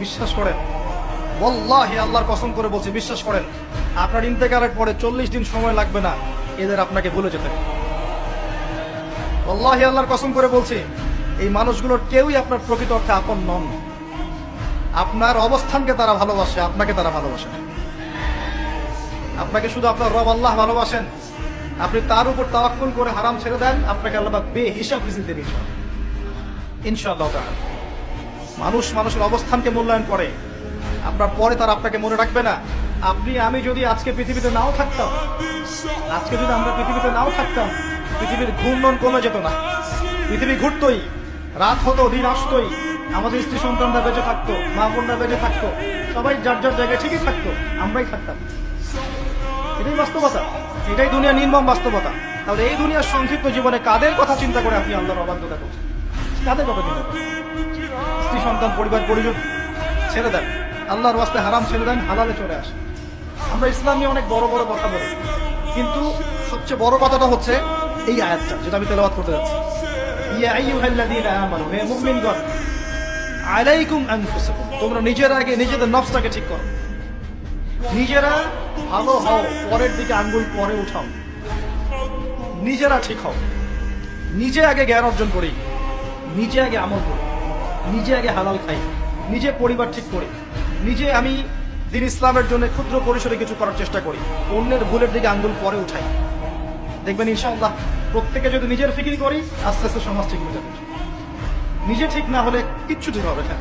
বিশ্বাস করেন, ওয়াল্লাহি আল্লাহর কসম করে বলছি, বিশ্বাস করেন, আপনার ইন্তেকালের পরে 40 দিন সময় লাগবে না এদের আপনাকে ভুলে যেতে। ওয়াল্লাহি আল্লাহর কসম করে বলছি, এই মানুষগুলোর কেউই আপনার প্রকৃত অর্থে আপন নন। আপনার অবস্থানকে তারা ভালোবাসে, আপনাকে তারা ভালোবাসে না। আপনাকে শুধু আপনার রব আল্লাহ ভালোবাসেন, আপনি তার উপর তাওয়াক্কুল করে হারাম ছেড়ে দেন, আপনাকে আল্লাহ বেহিসাব রিজিক দেবে ইনশাআল্লাহ তাআলা। মানুষ মানুষের অবস্থানকে মূল্যায়ন করে, আপনার পরে তারা আপনাকে মনে রাখবে না। আপনি আমি যদি আজকে পৃথিবীতে নাও থাকতাম, আজকে যদি আমরা পৃথিবীতে নাও থাকতাম, পৃথিবীর ঘূর্ণন কমে যেত না, পৃথিবী ঘুরতই, রাত হতো, দিন আসতোই, আমাদের স্ত্রী সন্তানরা বেঁচে থাকতো, মা বোনরা বেঁচে থাকতো, সবাই যার যার জায়গায় ঠিকই থাকতো, আমরাই থাকতাম। এটাই বাস্তবতা, এটাই দুনিয়া নির্মম বাস্তবতা। তাহলে এই দুনিয়ার সংক্ষিপ্ত জীবনে কাদের কথা চিন্তা করে আপনি আল্লাহর অবাধ্যতা করছেন? কাদের কথা চিন্তা করেন? স্ত্রী সন্তান পরিবার পরিজন ছেড়ে দেন, আল্লাহর ওয়াস্তে হারাম ছেড়ে দেন, হালালে চলে আসে। আমরা ইসলাম নিয়ে অনেক বড় বড় কথা বলি, কিন্তু সবচেয়ে বড় কথাটা হচ্ছে এই আয়াতটা যেটা আমি তেলাওয়াত করতে যাচ্ছি। ইয়া আইয়ুহাল্লাযীনা আমানু, হে মুমিনগণ, আলাইকুম আনফুসাকুম, তোমরা নিজের আগে নিজেদের নফসটাকে ঠিক করো, নিজেরা ভালো হও, পরের দিকে আঙ্গুল পরে উঠাও, নিজেরা ঠিক হও। নিজে আগে জ্ঞান অর্জন করি, নিজে আগে আমল করি, নিজে আগে হালাল খাই, নিজে পরিবার ঠিক করি, নিজে আমি দ্বীন ইসলামের জন্য ক্ষুদ্র পরিসরে কিছু করার চেষ্টা করি, অন্যের ভুলের দিকে আঙ্গুল পরে উঠাই। দেখবেন ইনশাআল্লাহ প্রত্যেকে যদি নিজের ফিকির করি, আস্তে আস্তে সমাজ ঠিক হয়ে যাবে। নিজে ঠিক না হলে কিচ্ছু ঠিক হবে না।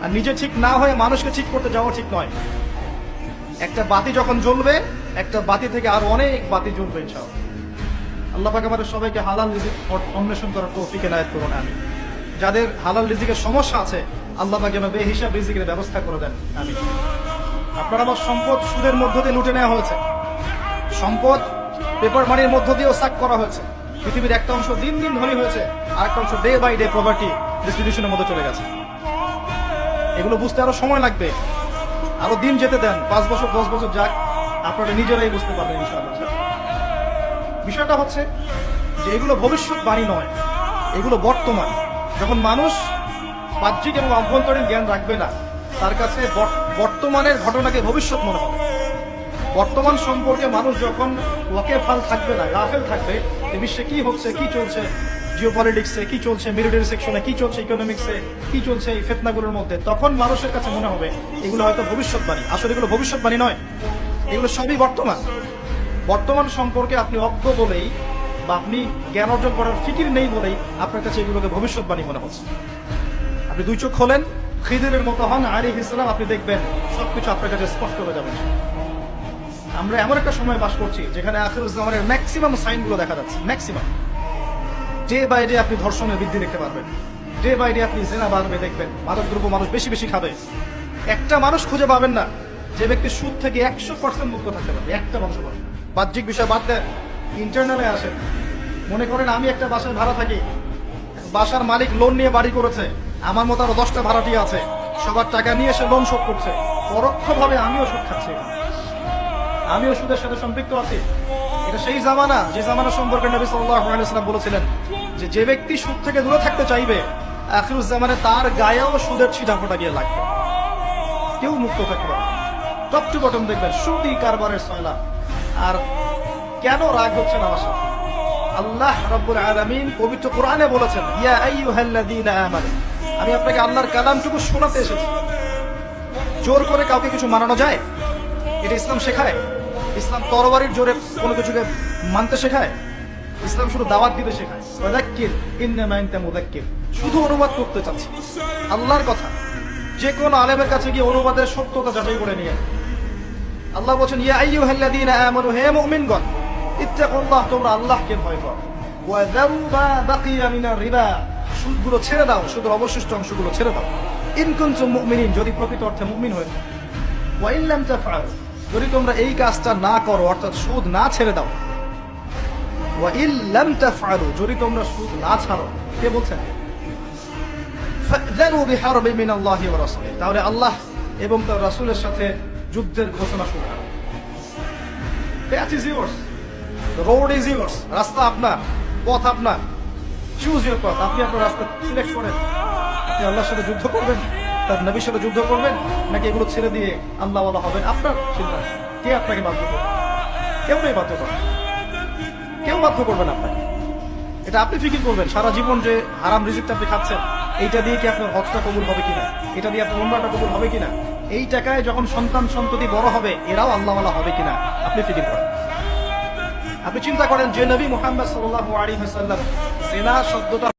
আর নিজে ঠিক না হয়ে মানুষকে ঠিক করতে যাওয়া ঠিক নয়। একটা বাতি যখন জ্বলবে, একটা বাতি থেকে আরো অনেক বাতি জ্বলবে ইনশাআল্লাহ। আল্লাহ পাক আমাদের সবাইকে হালাল রিজিক অন্বেষণ করার তৌফিক এনায়েত করুন। আমি যাদের হালাল রিজিকের সমস্যা আছে, আল্লাহ পাক যেন বেহিসাব রিজিকের ব্যবস্থা করে দেন। আমি আপনার আমার সম্পদ সুদের মধ্য দিয়ে লুটে নেওয়া হয়েছে, সম্পদ পেপার মানির মধ্য দিয়েও সাক করা হয়েছে। পৃথিবীর একটা অংশ দিন দিন ধনী হয়েছে, আর একটা অংশ ডে বাই ডে প্রপার্টি ডিস্ট্রিবিউশনের মধ্যে চলে গেছে। এগুলো বুঝতে আরো সময় লাগবে, আরো দিন যেতে দেন, 5 বছর 10 বছর যাক, আপনারা নিজেরাই বুঝতে পারবেন ইনশাআল্লাহ। বিষয়টা হচ্ছে যে এগুলো ভবিষ্যৎবাণী নয়, এগুলো বর্তমান। যখন মানুষ বাহ্যিক এবং অভ্যন্তরীণ জ্ঞান রাখবে না, তার কাছে বর্তমানের ঘটনাকে ভবিষ্যৎ মনে হবে। বর্তমান সম্পর্কে মানুষ যখন ওয়াকেফাল থাকবে না, গাফেল থাকবে, এই বিশ্বে কি হচ্ছে, কি চলছে, জিওপলিটিক্সে কি চলছে, মিলিটারি সেকশনে কি চলছে, ইকোনমিক্সে কি চলছে, এই ফিতনাগুলোর মধ্যে, তখন মানুষের কাছে মনে হবে এগুলো হয়তো ভবিষ্যৎবাণী। আসলে এগুলো ভবিষ্যৎবাণী নয়, এগুলো সবই বর্তমান। বর্তমান সম্পর্কে আপনি অজ্ঞ বলেই বা আপনি জ্ঞান অর্জন করার ফিকির নেই বলেই আপনার কাছে এগুলোকে ভবিষ্যৎবাণী মনে হচ্ছে। আপনি দুই চোখ খোলেন, খিদিরের মতো হন আলাইহিস সালাম, আপনি দেখবেন সবকিছু আপনার কাছে স্পষ্ট হয়ে যাবে। আমরা এমন একটা সময় বাস করছি যেখানে আখিরুজ জামানের ম্যাক্সিমাম সাইনগুলো দেখা যাচ্ছে, ম্যাক্সিমাম। ডে বাই ডে আপনি ধর্ষণের বৃদ্ধি দেখতে পারবেন, ডে বাই ডে আপনি জেনা বাড়বে দেখবেন, মাদক দ্রব্য মানুষ বেশি বেশি খাবে। একটা মানুষ খুঁজে পাবেন না যে ব্যক্তি সুদ থেকে 100% মুক্ত থাকতে পারবে, একটা মানুষ পাবেন। বাহ্যিক বিষয় বাদ দেন, ইন্টারনালে আসেন। মনে করেন আমি একটা বাসায় ভাড়া থাকি, বাসার মালিক লোন নিয়ে বাড়ি করেছে, আমার মতো আরো 10টা ভাড়াটিয়া আছে, সবার টাকা নিয়ে এসে লোন শোধ করছে, পরোক্ষভাবে আমিও সুদ খাচ্ছি, আমিও সুদের সাথে সম্পৃক্ত আছি। এটা সেই জামানা যে জামানা সম্পর্কে নবী সাল্লাল্লাহু আলাইহি ওয়াসাল্লাম বলেছিলেন যে যে ব্যক্তি সুদ থেকে দূরে থাকতে চাইবে, আখিরুজ জামানে তার গায়েও সুদের ছিটাফোঁটা গিয়ে লাগবে, কেউ মুক্ত থাকতে পারবে। টপ টু বটম দেখবেন সুদি কারবারের সয়লা। আর কেন রাগ হচ্ছে না আমার সাথে? আল্লাহ রাব্বুল আলামিন পবিত্র কোরআনে বলেছেন, ইয়া আইয়ুহাল্লাযীনা আমানু, আমি আপনাকে আল্লাহর কালামটুকু শোনাতে এসেছি। জোর করে কাউকে কিছু মানানো যায়? এটা ইসলাম শেখায়? ইসলাম তরবারির জোরে কোনো কিছুকে মানতে শেখায়? ইসলাম শুধু দাওয়াত দিতে শেখায়। ফাযাক্কির ইন্নামা আনতা মুযাক্কির, শুধু অনুবাদ করতে চাচ্ছি আল্লাহর কথা। যে কোনো আলেমের কাছে গিয়ে অনুবাদের সত্যতা যাচাই করে নিয়ে আল্লাহ বলেন, ইয়া আইয়ুহাল্লাযীনা আমানু, হে মুমিনগণ, ইত্তাকুল্লাহ, তোমরা আল্লাহকে ভয় করো, ওয়া যারু মা বাকিয়া মিনার রিবা, সুদগুলো ছেড়ে দাও, সুদের অবশিষ্ট অংশগুলো ছেড়ে দাও। ইন কুনতুম মুমিনিন, যদি প্রকৃত অর্থে মুমিন হয়ে থাকো। ওয়া ইন লাম তাফআলু, যদি তোমরা এই কাজটা না করো, অর্থাৎ সুদ না ছেড়ে দাও। ওয়া ইন লাম তাফআলু, যদি তোমরা সুদ না ছাড়ো। কে বলছেন? ফাযানু বিহারবিন মিনাল্লাহি ওয়া রাসূলিহি, তাহলে আল্লাহ এবং তার রাসূলের সাথে যুদ্ধের ঘোষণা শুরু করো। Path is yours, the road is yours, রাস্তা আপনার, পথ আপনার, চুজ ইউর পথ। আপনি আপনার রাস্তা সিলেক্ট করেন, আপনি আল্লাহর সাথে যুদ্ধ করবেন, তার নবীর সাথে যুদ্ধ করবেন, নাকি এগুলো ছেড়ে দিয়ে আল্লাহ ওয়ালা হবেন? আপনার চিন্তা। কে আপনাকে বাধ্য করবে? কেউ নেই বাধ্য করবে, কেউ বাধ্য করবেন আপনাকে। এটা আপনি ফিকির করবেন সারা জীবন যে হারাম রিজিকটা আপনি খাচ্ছেন, এইটা দিয়ে কি আপনার হজটা কবুল হবে কিনা, এটা দিয়ে আপনার উমরাটা কবুল হবে কিনা, এই টাকায় যখন সন্তান সন্ততি বড় হবে এরাও আল্লাহওয়ালা হবে কিনা আপনি ফিকির করেন। আপনি চিন্তা করেন যে নবী মুহাম্মদ সাল্লাল্লাহু আলাইহি ওয়াসাল্লাম জিনা শব্দটা